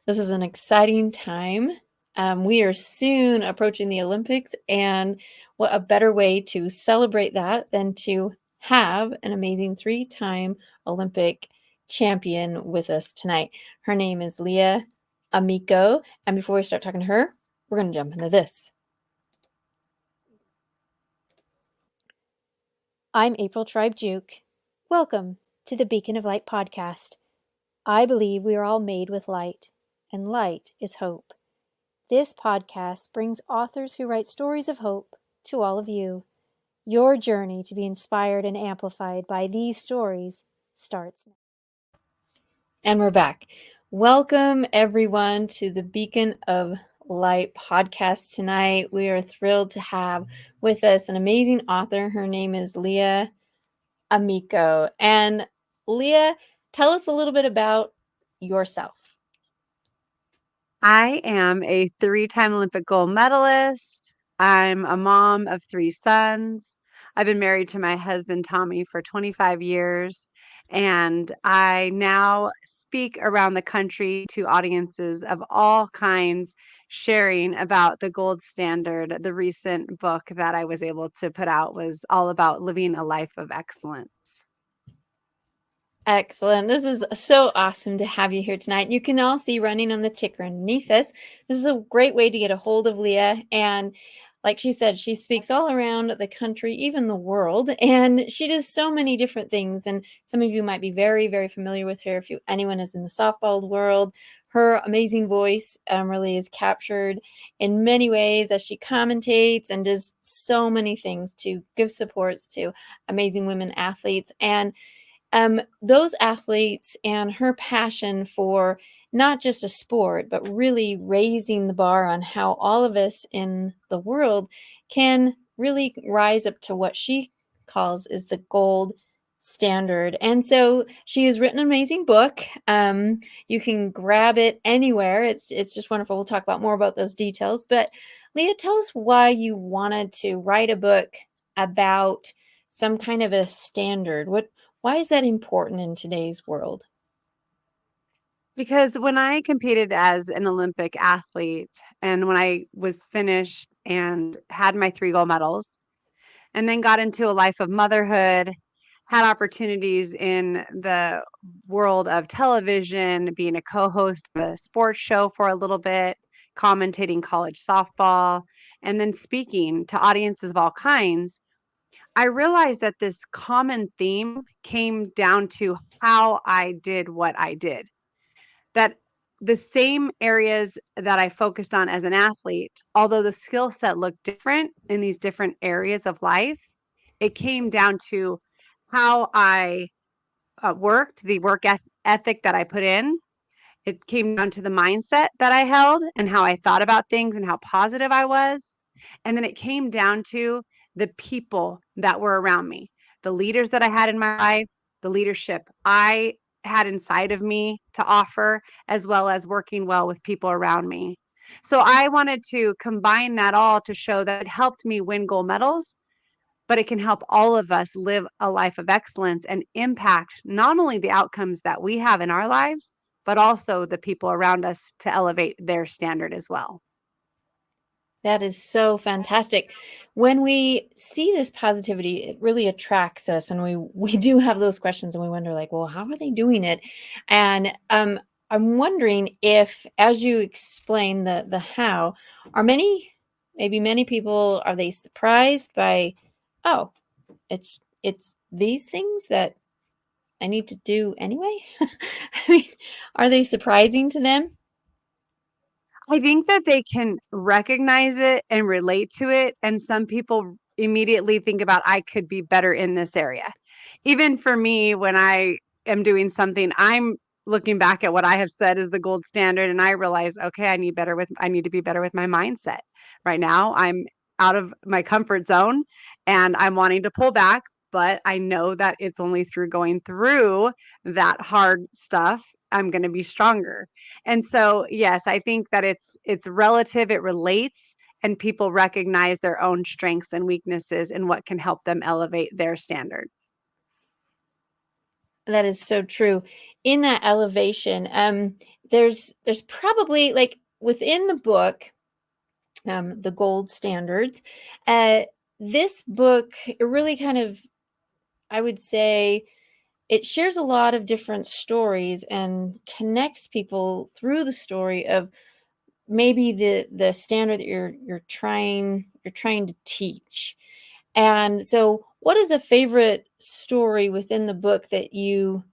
This is an exciting time. We are soon approaching the Olympics, and what a better way to celebrate that than to have an amazing 3-time Olympic champion with us tonight. Her name is Leah Amico, and before we start talking to her, we're going to jump into this. I'm April Tribe Juke. Welcome to the Beacon of Light podcast. I believe we are all made with light, and light is hope. This podcast brings authors who write stories of hope to all of you. Your journey to be inspired and amplified by these stories starts now. And we're back. Welcome, everyone, to the Beacon of Light podcast tonight. We are thrilled to have with us an amazing author. Her name is Leah Amico. And Leah, tell us a little bit about yourself. I am a 3-time Olympic gold medalist. I'm a mom of 3 sons. I've been married to my husband, Tommy, for 25 years. And I now speak around the country to audiences of all kinds, sharing about the gold standard. The recent book that I was able to put out was all about living a life of excellence. Excellent. This is so awesome to have you here tonight. You can all see running on the ticker underneath us. This is a great way to get a hold of Leah. And like she said, she speaks all around the country, even the world. And she does so many different things. And some of you might be very, very familiar with her. If anyone is in the softball world, her amazing voice really is captured in many ways as she commentates and does so many things to give supports to amazing women athletes. And those athletes and her passion for not just a sport, but really raising the bar on how all of us in the world can really rise up to what she calls is the gold standard. And so she has written an amazing book. You can grab it anywhere. It's just wonderful. We'll talk about more about those details. But Leah, tell us why you wanted to write a book about some kind of a standard. Why is that important in today's world? Because when I competed as an Olympic athlete and when I was finished and had my 3 gold medals, and then got into a life of motherhood, had opportunities in the world of television, being a co-host of a sports show for a little bit, commentating college softball, and then speaking to audiences of all kinds, I realized that this common theme came down to how I did what I did. That the same areas that I focused on as an athlete, although the skill set looked different in these different areas of life, it came down to how I worked, the work ethic that I put in. It came down to the mindset that I held and how I thought about things and how positive I was. And then it came down to the people that were around me, the leaders that I had in my life, the leadership I had inside of me to offer, as well as working well with people around me. So I wanted to combine that all to show that it helped me win gold medals, but it can help all of us live a life of excellence and impact not only the outcomes that we have in our lives, but also the people around us to elevate their standard as well. That is so fantastic. When we see this positivity, it really attracts us, and we do have those questions, and we wonder, like, well, how are they doing it? And I'm wondering if, as you explain the how, are many people, are they surprised by, oh, it's these things that I need to do anyway? I mean, are they surprising to them? I think that they can recognize it and relate to it. And some people immediately think about, I could be better in this area. Even for me, when I am doing something, I'm looking back at what I have said is the gold standard. And I realize, okay, I need to be better with my mindset. Right now, I'm out of my comfort zone and I'm wanting to pull back. But I know that it's only through going through that hard stuff, I'm going to be stronger. And so, yes, I think that it's relative, it relates, and people recognize their own strengths and weaknesses and what can help them elevate their standard. That is so true. In that elevation, there's probably like within the book, the gold standards, uh, this book it really kind of, I would say, it shares a lot of different stories and connects people through the story of maybe the standard that you're trying to teach. And so, what is a favorite story within the book that you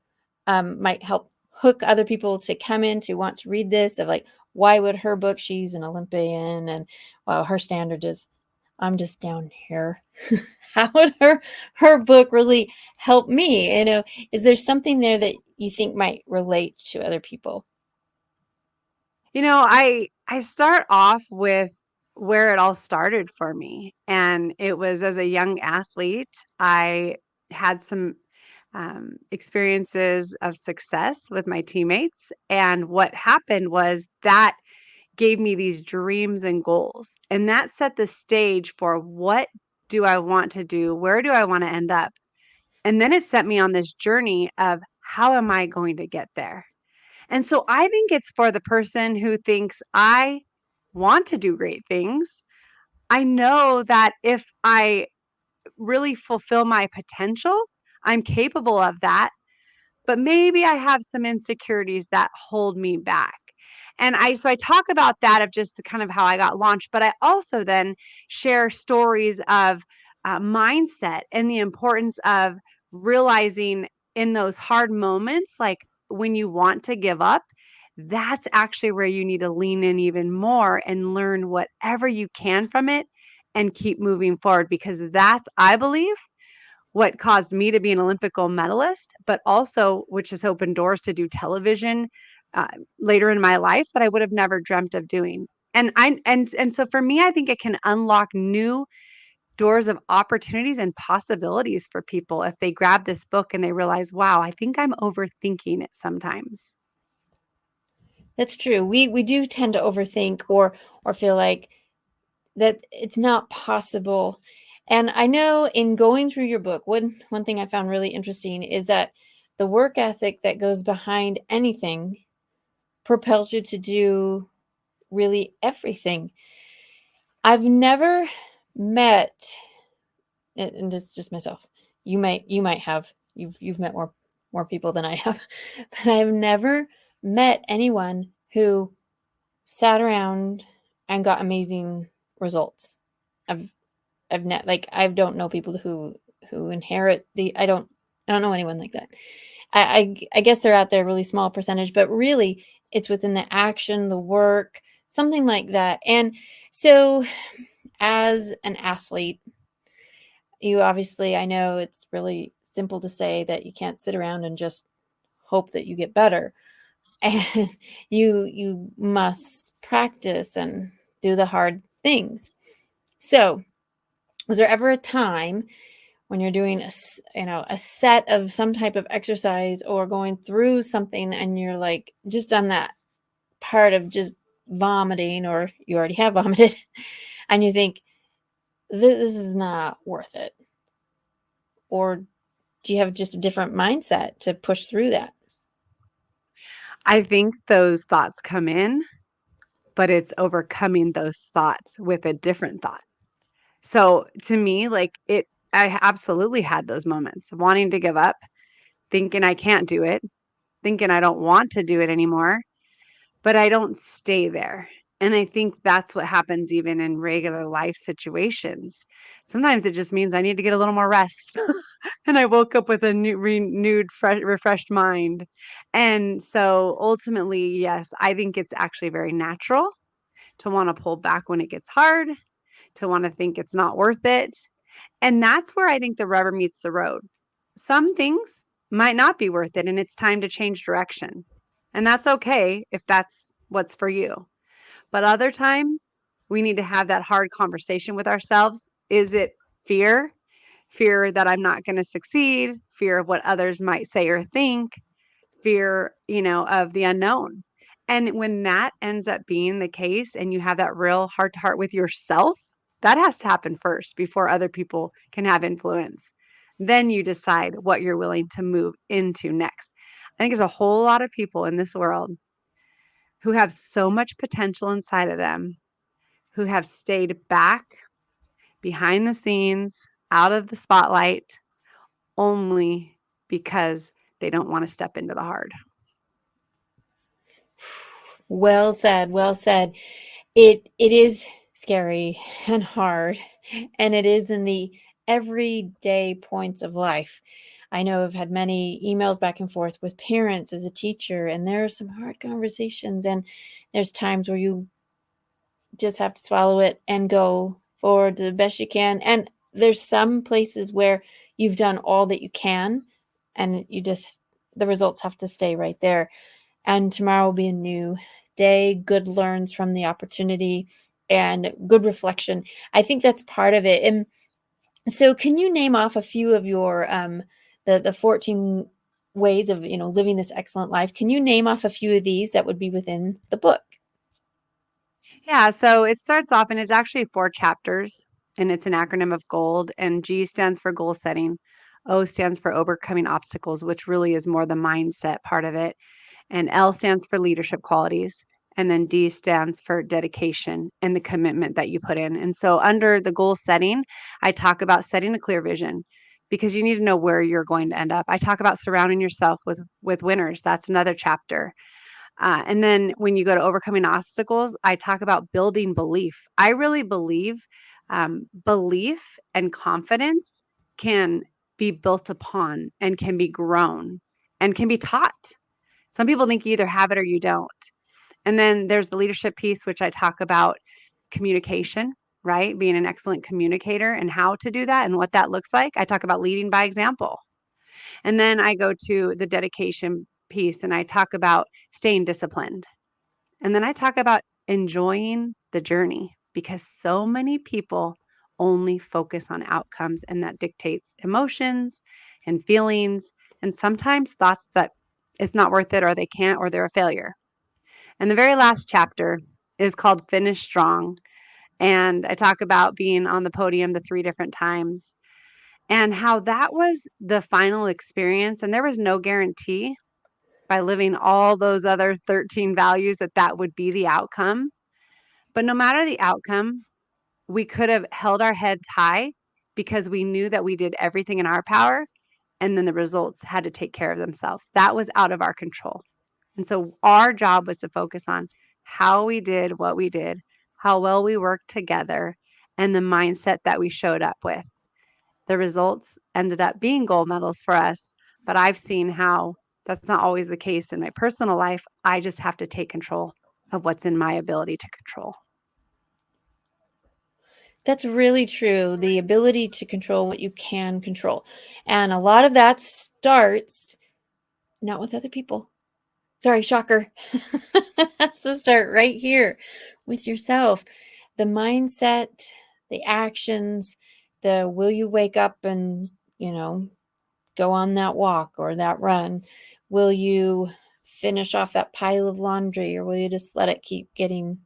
might help hook other people to come in to want to read this? Of like, why would her book? She's an Olympian, and wow, her standard is, I'm just down here. How would her book really help me? Is there something there that you think might relate to other people? I start off with where it all started for me, and it was as a young athlete. I had some experiences of success with my teammates, and what happened was that gave me these dreams and goals, and that set the stage for what do I want to do? Where do I want to end up? And then it set me on this journey of how am I going to get there? And so I think it's for the person who thinks, I want to do great things. I know that if I really fulfill my potential, I'm capable of that, but maybe I have some insecurities that hold me back. And I talk about that of just the kind of how I got launched, but I also then share stories of mindset and the importance of realizing in those hard moments, like when you want to give up, that's actually where you need to lean in even more and learn whatever you can from it and keep moving forward, because that's, I believe, what caused me to be an Olympic gold medalist, but also which has opened doors to do television uh, later in my life that I would have never dreamt of doing. And so for me, I think it can unlock new doors of opportunities and possibilities for people if they grab this book and they realize, wow, I think I'm overthinking it sometimes. That's true. We do tend to overthink or feel like that it's not possible. And I know in going through your book, one thing I found really interesting is that the work ethic that goes behind anything propels you to do really everything. I've never met, and this is just myself. You might have, you've met more people than I have, but I've never met anyone who sat around and got amazing results. I've I've not like I don't know people who inherit the I don't know anyone like that. I guess they're out there, really small percentage, but really it's within the action, the work, something like that. And so as an athlete, you obviously, I know it's really simple to say that you can't sit around and just hope that you get better. And you must practice and do the hard things. So, was there ever a time when you're doing a set of some type of exercise or going through something and you're like just on that part of just vomiting, or you already have vomited, and you think this is not worth it? Or do you have just a different mindset to push through that? I think those thoughts come in, but it's overcoming those thoughts with a different thought. So to me, I absolutely had those moments of wanting to give up, thinking I can't do it, thinking I don't want to do it anymore, but I don't stay there. And I think that's what happens even in regular life situations. Sometimes it just means I need to get a little more rest. And I woke up with a renewed, refreshed mind. And so ultimately, yes, I think it's actually very natural to want to pull back when it gets hard, to want to think it's not worth it. And that's where I think the rubber meets the road. Some things might not be worth it, and it's time to change direction. And that's okay if that's what's for you. But other times, we need to have that hard conversation with ourselves. Is it fear? Fear that I'm not going to succeed, fear of what others might say or think, fear, of the unknown. And when that ends up being the case and you have that real heart to heart with yourself, that has to happen first before other people can have influence. Then you decide what you're willing to move into next. I think there's a whole lot of people in this world who have so much potential inside of them, who have stayed back behind the scenes, out of the spotlight, only because they don't want to step into the hard. Well said, well said. It is scary and hard, and it is in the everyday points of life. I know I've had many emails back and forth with parents as a teacher, and there are some hard conversations, and there's times where you just have to swallow it and go forward to the best you can. And there's some places where you've done all that you can, and the results have to stay right there. And tomorrow will be a new day, good learns from the opportunity, and good reflection. I think that's part of it. And so can you name off a few of your the 14 ways of, living this excellent life? Can you name off a few of these that would be within the book? Yeah, so it starts off and it's actually 4 chapters, and it's an acronym of GOLD, and G stands for goal setting. O stands for overcoming obstacles, which really is more the mindset part of it. And L stands for leadership qualities. And then D stands for dedication and the commitment that you put in. And so under the goal setting, I talk about setting a clear vision because you need to know where you're going to end up. I talk about surrounding yourself with winners. That's another chapter. And then when you go to overcoming obstacles, I talk about building belief. I really believe belief and confidence can be built upon and can be grown and can be taught. Some people think you either have it or you don't. And then there's the leadership piece, which I talk about communication, right? Being an excellent communicator and how to do that and what that looks like. I talk about leading by example. And then I go to the dedication piece and I talk about staying disciplined. And then I talk about enjoying the journey because so many people only focus on outcomes, and that dictates emotions and feelings and sometimes thoughts that it's not worth it or they can't or they're a failure. And the very last chapter is called Finish Strong. And I talk about being on the podium the 3 different times and how that was the final experience. And there was no guarantee by living all those other 13 values that that would be the outcome. But no matter the outcome, we could have held our heads high because we knew that we did everything in our power. And then the results had to take care of themselves. That was out of our control. And so our job was to focus on how we did what we did, how well we worked together, and the mindset that we showed up with. The results ended up being gold medals for us, but I've seen how that's not always the case in my personal life. I just have to take control of what's in my ability to control. That's really true. The ability to control what you can control. And a lot of that starts not with other people. Sorry, shocker. Has to start right here with yourself. The mindset, the actions, the will you wake up and, go on that walk or that run? Will you finish off that pile of laundry, or will you just let it keep getting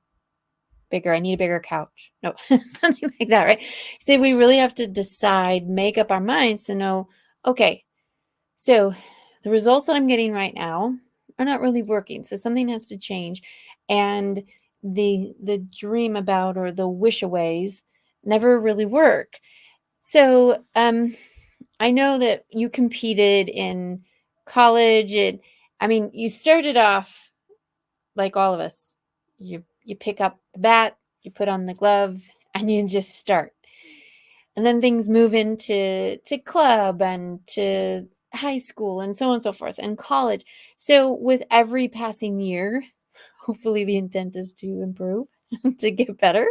bigger? I need a bigger couch. No, something like that, right? So we really have to decide, make up our minds to know, okay, so the results that I'm getting right now are not really working. So something has to change. And the dream about or the wish-aways never really work. So I know that you competed in college. You started off like all of us. You pick up the bat, you put on the glove, and you just start. And then things move into club and to high school and so on and so forth and college. So with every passing year, hopefully the intent is to improve, to get better.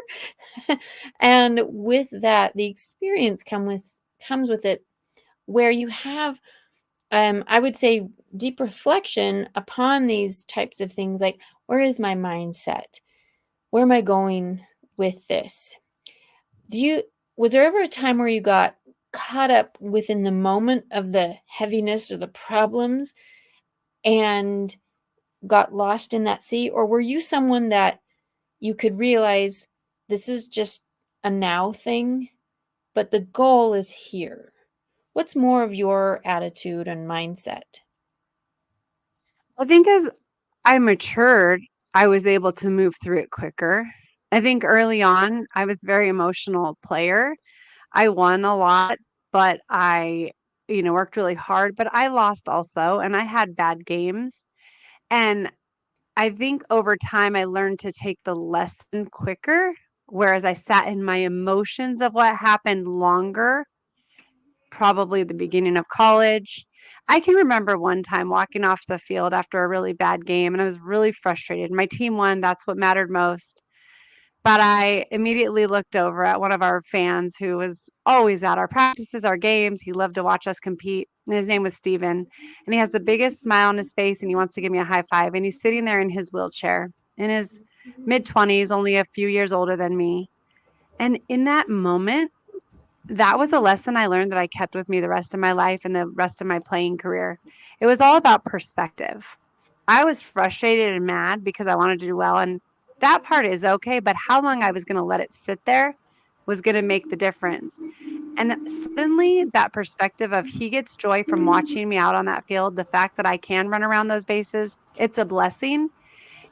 And with that, the experience comes with it, where you have I would say deep reflection upon these types of things, like, where is my mindset? Where am I going with this? Was there ever a time where you got caught up within the moment of the heaviness or the problems and got lost in that sea? Or were you someone that you could realize this is just a now thing, but the goal is here? What's more of your attitude and mindset? I think as I matured, I was able to move through it quicker. I think early on, I was a very emotional player. I won a lot, but I, worked really hard, but I lost also, and I had bad games. And I think over time, I learned to take the lesson quicker, whereas I sat in my emotions of what happened longer, probably the beginning of college. I can remember one time walking off the field after a really bad game, and I was really frustrated. My team won, that's what mattered most. But I immediately looked over at one of our fans who was always at our practices, our games. He loved to watch us compete. And his name was Steven. And he has the biggest smile on his face and he wants to give me a high five. And he's sitting there in his wheelchair in his mid 20s, only a few years older than me. And in that moment, that was a lesson I learned that I kept with me the rest of my life and the rest of my playing career. It was all about perspective. I was frustrated and mad because I wanted to do well. And that part is okay. But how long I was going to let it sit there was going to make the difference. And suddenly, that perspective of he gets joy from watching me out on that field, the fact that I can run around those bases, it's a blessing.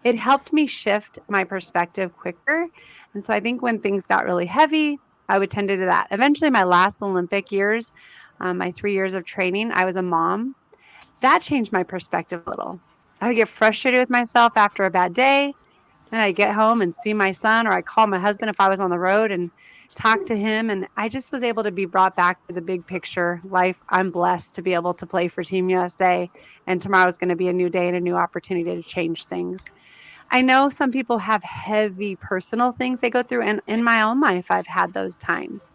It helped me shift my perspective quicker. And so I think when things got really heavy, I would tend to do that. Eventually, my last Olympic years, my 3 years of training, I was a mom. That changed my perspective a little. I would get frustrated with myself after a bad day. Then I'd get home and see my son, or I'd call my husband if I was on the road and talk to him. And I just was able to be brought back to the big picture life. I'm blessed to be able to play for Team USA. And tomorrow is going to be a new day and a new opportunity to change things. I know some people have heavy personal things they go through, and in my own life, I've had those times.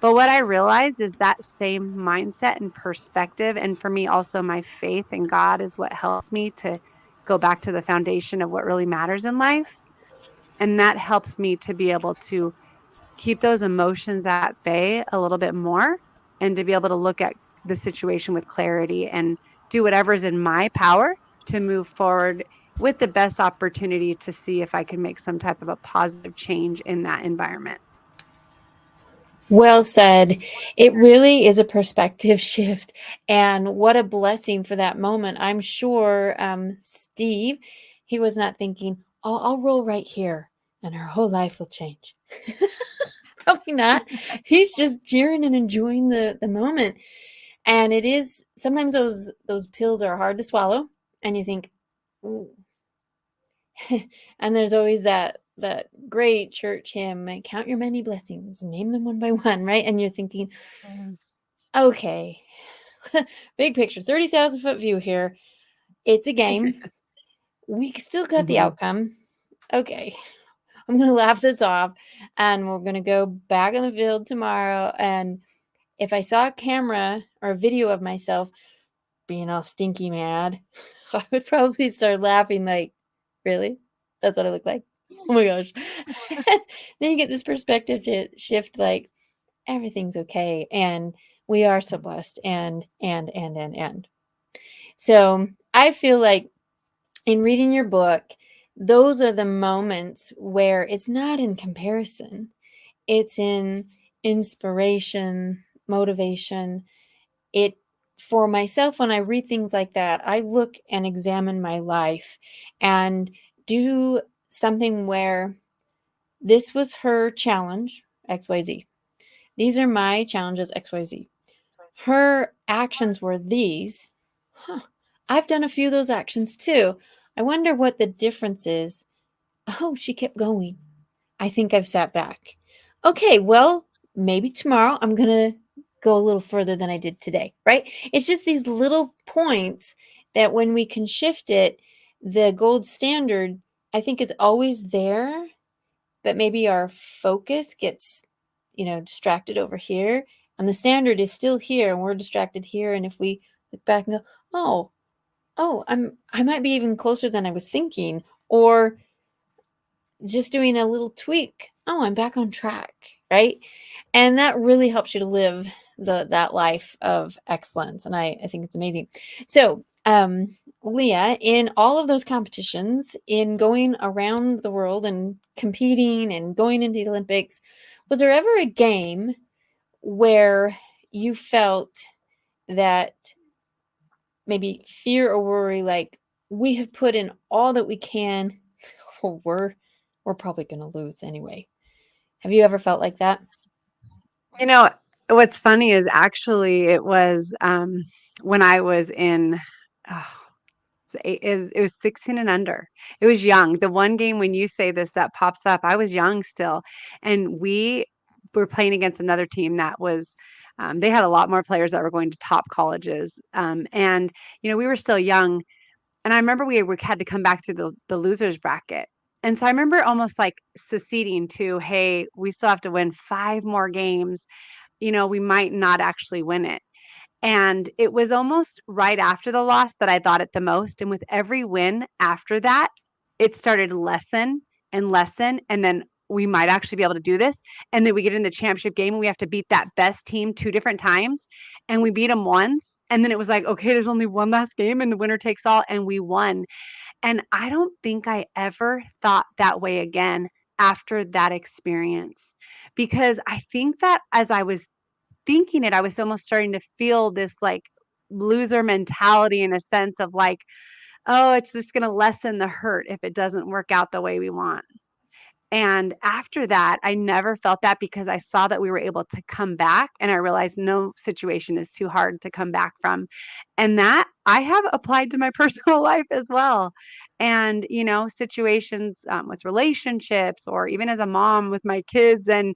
But what I realized is that same mindset and perspective, and for me, also my faith in God is what helps me to go back to the foundation of what really matters in life. And that helps me to be able to keep those emotions at bay a little bit more and to be able to look at the situation with clarity and do whatever's in my power to move forward with the best opportunity to see if I can make some type of a positive change in that environment. Well said. It really is a perspective shift. And what a blessing for that moment. I'm sure Steve, he was not thinking, oh, I'll roll right here and her whole life will change. Probably not. He's just cheering and enjoying the moment. And it is sometimes those pills are hard to swallow and you think, ooh. And there's always that great church hymn, count your many blessings, name them one by one, right? And you're thinking, Yes. okay, big picture, 30,000-foot view here. It's a game. We still got the Mhm. outcome. Okay, I'm going to laugh this off and we're going to go back on the field tomorrow. And if I saw a camera or a video of myself being all stinky mad, I would probably start laughing like, really? That's what I look like? Oh my gosh. Then you get this perspective to shift like everything's okay and we are so blessed and. So I feel like in reading your book, those are the moments where it's not in comparison. It's in inspiration, motivation. It for myself when I read things like that, I look and examine my life and do something where this was her challenge, XYZ. These are my challenges, XYZ. Her actions were these. Huh. I've done a few of those actions too. I wonder what the difference is. Oh, she kept going. I think I've sat back. Okay, well, maybe tomorrow I'm going to go a little further than I did today, right? It's just these little points that when we can shift it, the gold standard, I think, is always there, but maybe our focus gets, distracted over here. And the standard is still here and we're distracted here. And if we look back and go, I might be even closer than I was thinking, or just doing a little tweak. Oh, I'm back on track, right? And that really helps you to live that life of excellence. And I think it's amazing. So, Leah, in all of those competitions, in going around the world and competing and going into the Olympics, was there ever a game where you felt that maybe fear or worry, like we have put in all that we can, well, we're probably going to lose anyway. Have you ever felt like that? You know, what's funny is actually it was when I was in oh, it was 16 and under. It was young. The one game when you say this that pops up, I was young still, and we were playing against another team that was they had a lot more players that were going to top colleges. And we were still young, and I remember we had to come back to the losers bracket. And so I remember almost like seceding to, hey, we still have to win 5 more games. We might not actually win it. And it was almost right after the loss that I thought it the most. And with every win after that, it started lessen and lessen. And then we might actually be able to do this. And then we get in the championship game and we have to beat that best team 2 different times. And we beat them once. And then it was like, okay, there's only one last game and the winner takes all. And we won. And I don't think I ever thought that way again after that experience. Because I think that as I was thinking it, I was almost starting to feel this like loser mentality in a sense of like, oh, it's just going to lessen the hurt if it doesn't work out the way we want. And after that, I never felt that because I saw that we were able to come back and I realized no situation is too hard to come back from. And that I have applied to my personal life as well. And, situations with relationships or even as a mom with my kids and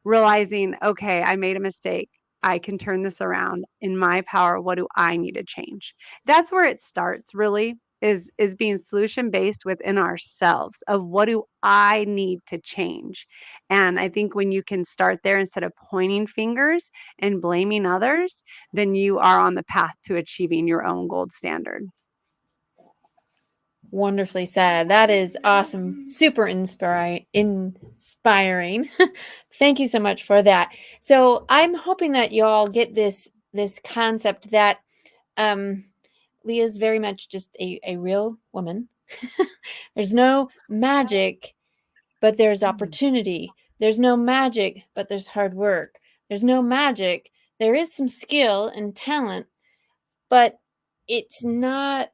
realizing, okay, I made a mistake. I can turn this around in my power. What do I need to change? That's where it starts really is being solution based within ourselves of what do I need to change. And I think when you can start there instead of pointing fingers and blaming others, then you are on the path to achieving your own gold standard. Wonderfully said. That is awesome. Super inspiring. Thank you so much for that. So I'm hoping that y'all get this concept that Leah's very much just a real woman. There's no magic, but there's opportunity. There's no magic, but there's hard work. There's no magic. There is some skill and talent, but it's not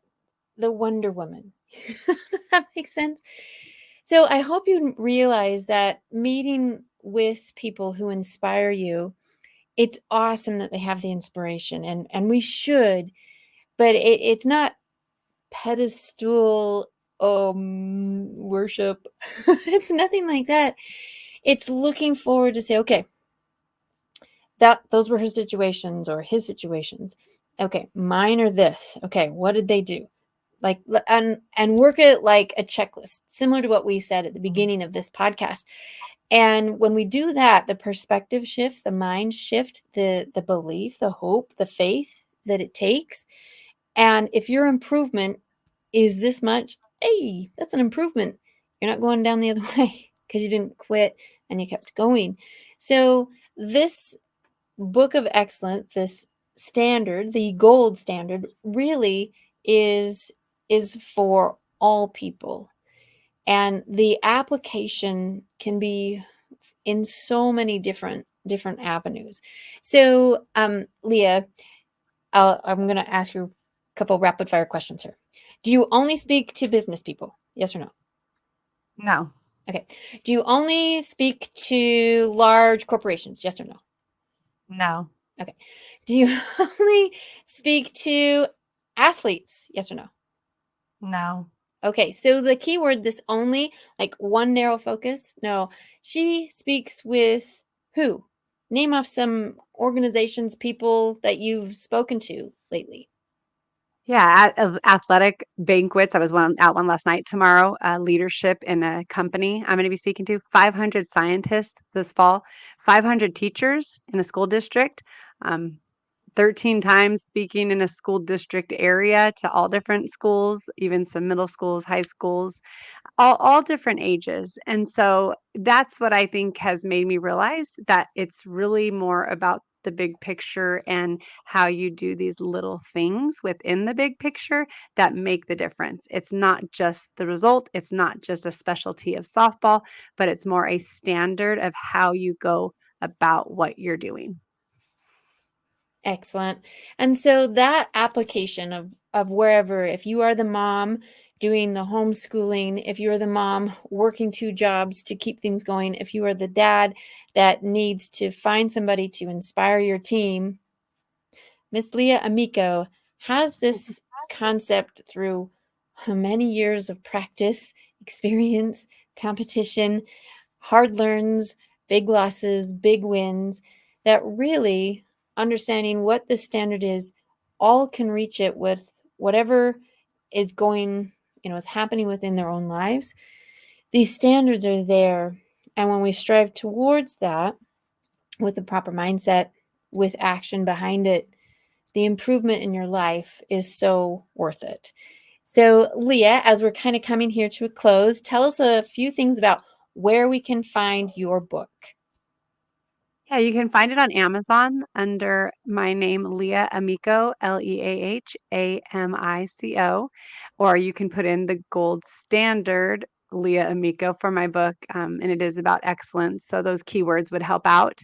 the Wonder Woman. Does that make sense? So I hope you realize that meeting with people who inspire you, it's awesome that they have the inspiration and we should, but it's not pedestal worship. It's nothing like that. It's looking forward to say, okay, those were her situations or his situations. Okay, mine are this. Okay, what did they do? Like and work it like a checklist, similar to what we said at the beginning of this podcast. And when we do that, the perspective shift, the mind shift, the belief, the hope, the faith that it takes. And if your improvement is this much, hey, that's an improvement. You're not going down the other way because you didn't quit and you kept going. So this book of excellence, this standard, the gold standard, really is for all people. And the application can be in so many different avenues. So, Leah, I'm going to ask you a couple rapid fire questions here. Do you only speak to business people? Yes or no? No. Okay. Do you only speak to large corporations? Yes or no? No. Okay. Do you only speak to athletes? Yes or no? No. Okay. So the keyword, this only, like one narrow focus. No, she speaks with who? Name off some organizations, people that you've spoken to lately. Yeah, athletic banquets. I was at one last night. Tomorrow, leadership in a company I'm going to be speaking to 500 scientists this fall, 500 teachers in a school district, 13 times speaking in a school district area to all different schools, even some middle schools, high schools, all different ages. And so that's what I think has made me realize that it's really more about the big picture and how you do these little things within the big picture that make the difference. It's not just the result, it's not just a specialty of softball, but it's more a standard of how you go about what you're doing. Excellent. And so that application of wherever, if you are the mom doing the homeschooling, if you are the mom working two jobs to keep things going, if you are the dad that needs to find somebody to inspire your team, Miss Leah Amico has this concept through many years of practice, experience, competition, hard learns, big losses, big wins, that really understanding what the standard is, all can reach it with whatever is going, is happening within their own lives. These standards are there. And when we strive towards that with the proper mindset, with action behind it, the improvement in your life is so worth it. So, Leah, as we're kind of coming here to a close, tell us a few things about where we can find your book. Yeah, you can find it on Amazon under my name, Leah Amico, Leahamico, or you can put in the gold standard, Leah Amico, for my book, and it is about excellence. So those keywords would help out.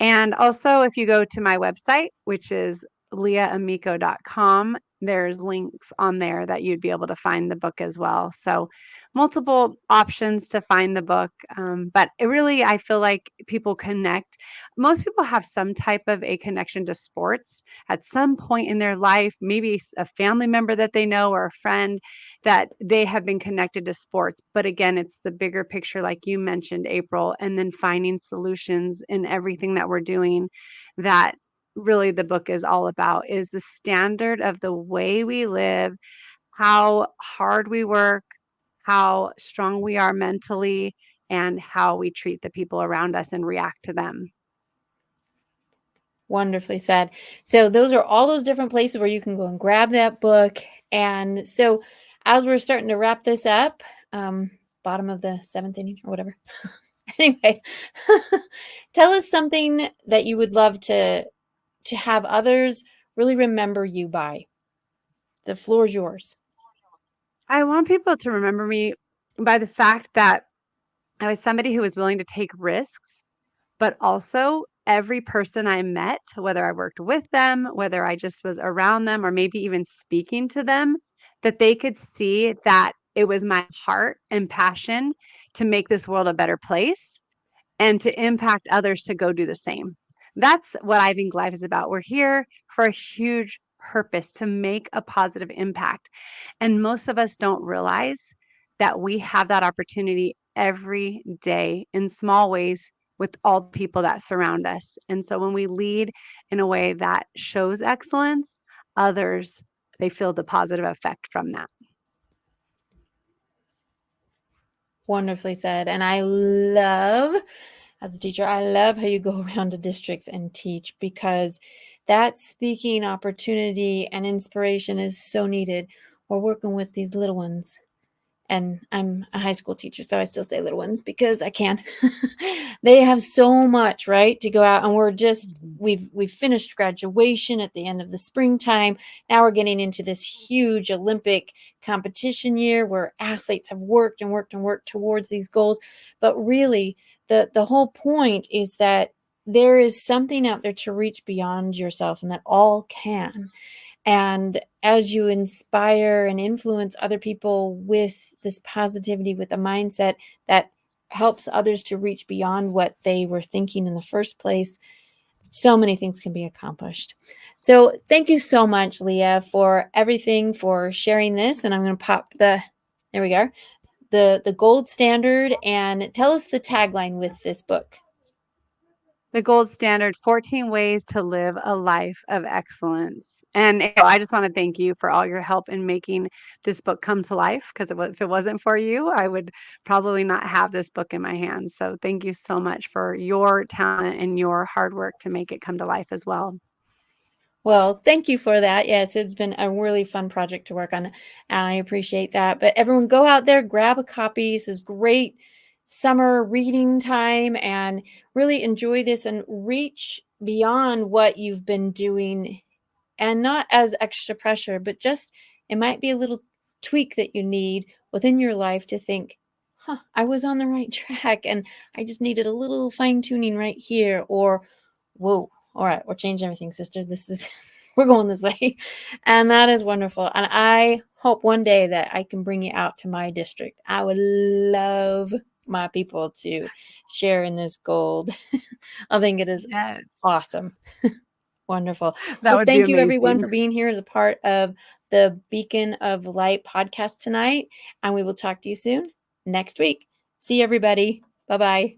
And also, if you go to my website, which is leahamico.com, there's links on there that you'd be able to find the book as well. So, multiple options to find the book. But it really, I feel like people connect. Most people have some type of a connection to sports at some point in their life, maybe a family member that they know or a friend that they have been connected to sports. But again, it's the bigger picture, like you mentioned, April, and then finding solutions in everything that we're doing that really the book is all about is the standard of the way we live, how hard we work, how strong we are mentally, and how we treat the people around us and react to them. Wonderfully said. So those are all those different places where you can go and grab that book. And so as we're starting to wrap this up, bottom of the seventh inning or whatever. Anyway, tell us something that you would love to have others really remember you by. The floor is yours. I want people to remember me by the fact that I was somebody who was willing to take risks, but also every person I met, whether I worked with them, whether I just was around them, or maybe even speaking to them, that they could see that it was my heart and passion to make this world a better place and to impact others to go do the same. That's what I think life is about. We're here for a huge purpose to make a positive impact. And most of us don't realize that we have that opportunity every day in small ways with all the people that surround us. And so when we lead in a way that shows excellence, others, they feel the positive effect from that. Wonderfully said. And I love, as a teacher, I love how you go around to districts and teach, because that speaking opportunity and inspiration is so needed. We're working with these little ones. And I'm a high school teacher, so I still say little ones because I can. They have so much, right, to go out, and we're just we've finished graduation at the end of the springtime. Now we're getting into this huge Olympic competition year where athletes have worked and worked and worked towards these goals. But really, the whole point is that there is something out there to reach beyond yourself, and that all can. And as you inspire and influence other people with this positivity, with a mindset that helps others to reach beyond what they were thinking in the first place, so many things can be accomplished. So thank you so much, Leah, for everything, for sharing this. And I'm going to pop there we go, the gold standard, and tell us the tagline with this book. The gold standard, 14 ways to live a life of excellence. And I just want to thank you for all your help in making this book come to life, because if it wasn't for you, I would probably not have this book in my hands. So thank you so much for your talent and your hard work to make it come to life as well. Well, thank you for that. Yes, it's been a really fun project to work on, and I appreciate that. But everyone, go out there, grab a copy. This is great summer reading time, and really enjoy this and reach beyond what you've been doing, and not as extra pressure, but just it might be a little tweak that you need within your life to think, I was on the right track, and I just needed a little fine tuning right here, or whoa, all right, we're changing everything, sister. This is, we're going this way. And that is wonderful. And I hope one day that I can bring you out to my district. I would love my people to share in this gold. I think it is Yes. awesome. Wonderful. That Well, would be thank you everyone amazing. for being here as a part of the Beacon of Light podcast tonight. And we will talk to you soon next week. See you, everybody. Bye-bye.